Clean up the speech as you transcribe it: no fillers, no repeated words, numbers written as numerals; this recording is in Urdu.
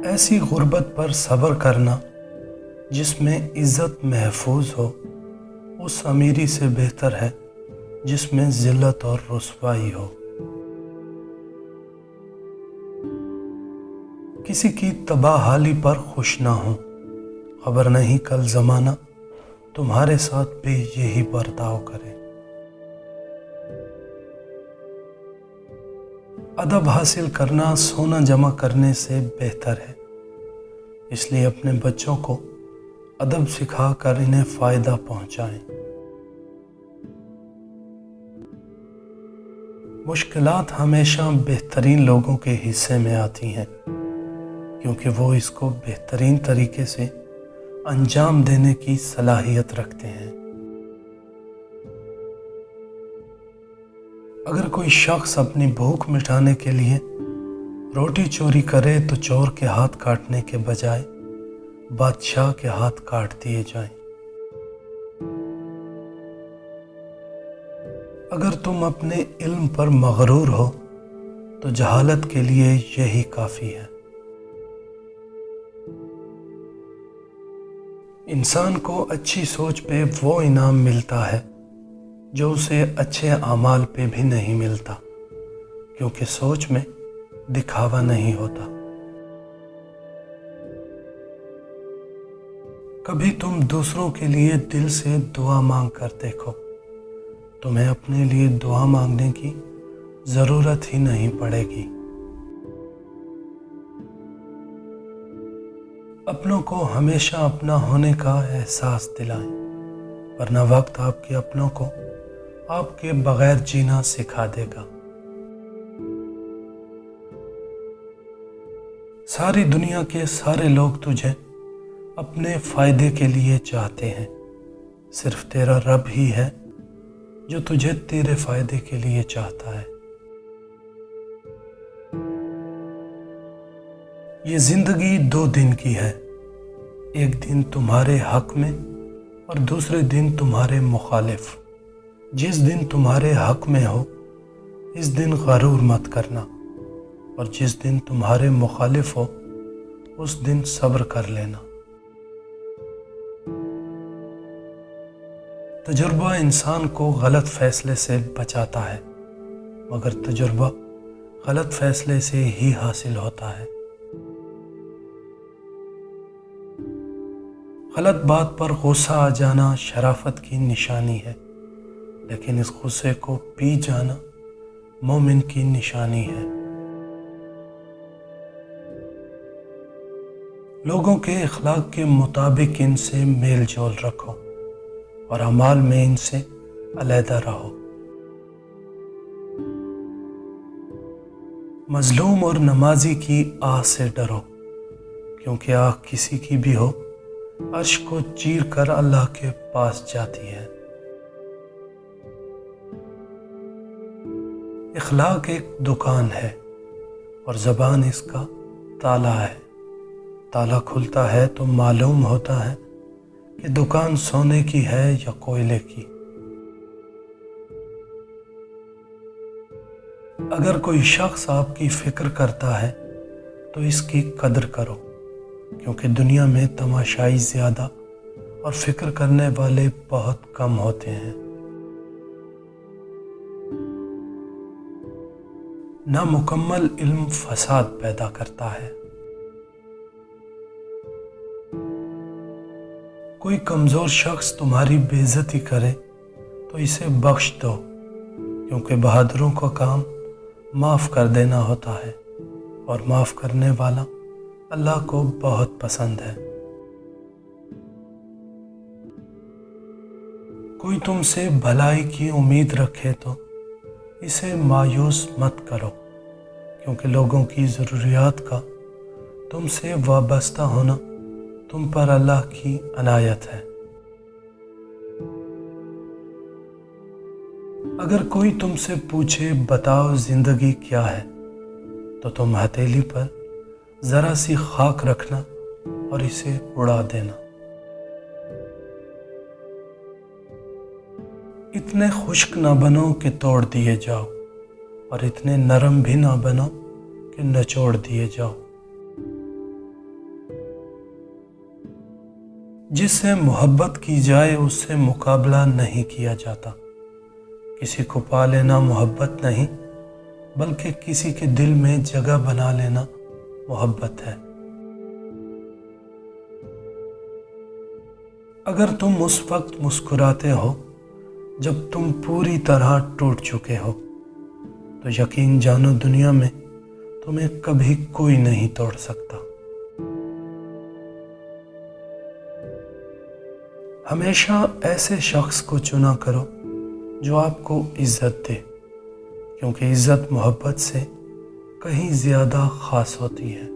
ایسی غربت پر صبر کرنا جس میں عزت محفوظ ہو اس امیری سے بہتر ہے جس میں ذلت اور رسوائی ہو۔ کسی کی تباہ حالی پر خوش نہ ہو، خبر نہیں کل زمانہ تمہارے ساتھ بھی یہی برتاؤ کرے۔ ادب حاصل کرنا سونا جمع کرنے سے بہتر ہے، اس لیے اپنے بچوں کو ادب سکھا کر انہیں فائدہ پہنچائیں۔ مشکلات ہمیشہ بہترین لوگوں کے حصے میں آتی ہیں کیونکہ وہ اس کو بہترین طریقے سے انجام دینے کی صلاحیت رکھتے ہیں۔ اگر کوئی شخص اپنی بھوک مٹانے کے لیے روٹی چوری کرے تو چور کے ہاتھ کاٹنے کے بجائے بادشاہ کے ہاتھ کاٹ دیے جائیں۔ اگر تم اپنے علم پر مغرور ہو تو جہالت کے لیے یہی کافی ہے۔ انسان کو اچھی سوچ پہ وہ انعام ملتا ہے جو اسے اچھے اعمال پہ بھی نہیں ملتا، کیونکہ سوچ میں دکھاوا نہیں ہوتا۔ کبھی تم دوسروں کے لیے دل سے دعا مانگ کر دیکھو، تمہیں اپنے لیے دعا مانگنے کی ضرورت ہی نہیں پڑے گی۔ اپنوں کو ہمیشہ اپنا ہونے کا احساس دلائیں، ورنہ وقت آپ کے اپنوں کو آپ کے بغیر جینا سکھا دے گا۔ ساری دنیا کے سارے لوگ تجھے اپنے فائدے کے لیے چاہتے ہیں، صرف تیرا رب ہی ہے جو تجھے تیرے فائدے کے لیے چاہتا ہے۔ یہ زندگی 2 دن کی ہے، ایک دن تمہارے حق میں اور دوسرے دن تمہارے مخالف۔ جس دن تمہارے حق میں ہو اس دن غرور مت کرنا، اور جس دن تمہارے مخالف ہو اس دن صبر کر لینا۔ تجربہ انسان کو غلط فیصلے سے بچاتا ہے، مگر تجربہ غلط فیصلے سے ہی حاصل ہوتا ہے۔ غلط بات پر غصہ آ جانا شرافت کی نشانی ہے، لیکن اس غصے کو پی جانا مومن کی نشانی ہے۔ لوگوں کے اخلاق کے مطابق ان سے میل جول رکھو اور اعمال میں ان سے علیحدہ رہو۔ مظلوم اور نمازی کی آہ سے ڈرو، کیونکہ آہ کسی کی بھی ہو عرش کو چیر کر اللہ کے پاس جاتی ہے۔ اخلاق ایک دکان ہے اور زبان اس کا تالا ہے۔ تالا کھلتا ہے تو معلوم ہوتا ہے کہ دکان سونے کی ہے یا کوئلے کی۔ اگر کوئی شخص آپ کی فکر کرتا ہے تو اس کی قدر کرو، کیونکہ دنیا میں تماشائی زیادہ اور فکر کرنے والے بہت کم ہوتے ہیں۔ نامکمل علم فساد پیدا کرتا ہے۔ کوئی کمزور شخص تمہاری بے عزتی کرے تو اسے بخش دو، کیونکہ بہادروں کا کام معاف کر دینا ہوتا ہے، اور معاف کرنے والا اللہ کو بہت پسند ہے۔ کوئی تم سے بھلائی کی امید رکھے تو اسے مایوس مت کرو، کیونکہ لوگوں کی ضروریات کا تم سے وابستہ ہونا تم پر اللہ کی عنایت ہے۔ اگر کوئی تم سے پوچھے بتاؤ زندگی کیا ہے، تو تم ہتھیلی پر ذرا سی خاک رکھنا اور اسے اڑا دینا۔ اتنے خشک نہ بنو کہ توڑ دیے جاؤ، اور اتنے نرم بھی نہ بنو کہ نچوڑ دیے جاؤ۔ جس سے محبت کی جائے اس سے مقابلہ نہیں کیا جاتا۔ کسی کو پا لینا محبت نہیں، بلکہ کسی کے دل میں جگہ بنا لینا محبت ہے۔ اگر تم اس وقت مسکراتے ہو جب تم پوری طرح ٹوٹ چکے ہو، تو یقین جانو دنیا میں تمہیں کبھی کوئی نہیں توڑ سکتا۔ ہمیشہ ایسے شخص کو چنا کرو جو آپ کو عزت دے، کیونکہ عزت محبت سے کہیں زیادہ خاص ہوتی ہے۔